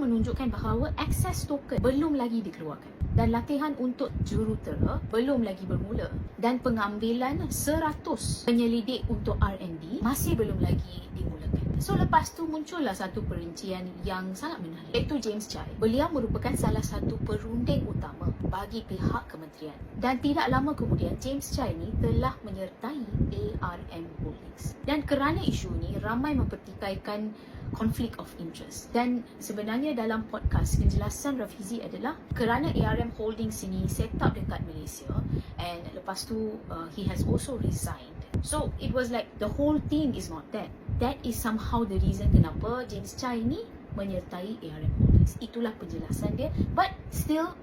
menunjukkan bahawa access token belum lagi dikeluarkan dan latihan untuk jurutera belum lagi bermula dan pengambilan 100 penyelidik untuk R&D masih belum lagi dimulakan. So lepas tu muncullah satu perincian yang sangat menarik, iaitu James Chai. Beliau merupakan salah satu perunding utama bagi pihak kementerian dan tidak lama kemudian James Chai ni telah menyertai ARM Holdings. Dan kerana isu ni ramai mempertikaikan conflict of interest. Dan sebenarnya dalam podcast penjelasan Rafizi adalah kerana ARM Holdings ini set up dekat Malaysia and lepas tu he has also resigned. So it was like the whole thing is not that. That is somehow the reason kenapa James Chai ni menyertai ARM Holdings. Itulah penjelasan dia. But still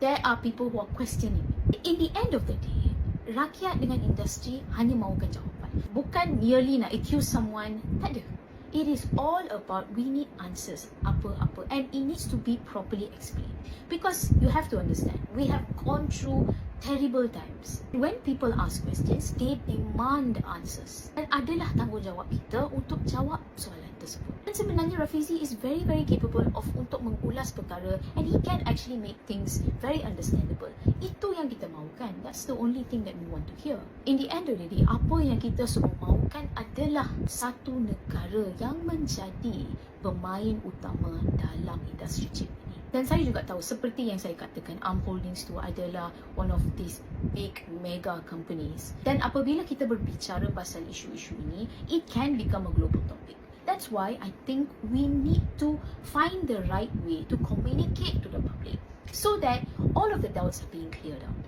there are people who are questioning. In the end of the day, rakyat dengan industri hanya mahukan jawapan. Bukan merely nak accuse someone, tak ada. It is all about we need answers apa-apa and it needs to be properly explained. Because you have to understand, we have gone through terrible times. When people ask questions, they demand answers. Dan adalah tanggungjawab kita untuk jawab soalan tersebut. Dan sebenarnya Rafizi is very capable of untuk mengulas perkara and he can actually make things very understandable. Itu yang kita mahukan. That's the only thing that we want to hear. In the end of the day, apa yang kita semua mahukan adalah satu negara yang menjadi pemain utama dalam industri chip ini. Dan saya juga tahu, seperti yang saya katakan, ARM Holdings tu adalah one of these big mega companies. Dan apabila kita berbicara pasal isu-isu ini, it can become a global topic. That's why I think we need to find the right way to communicate to the public so that all of the doubts are being cleared out.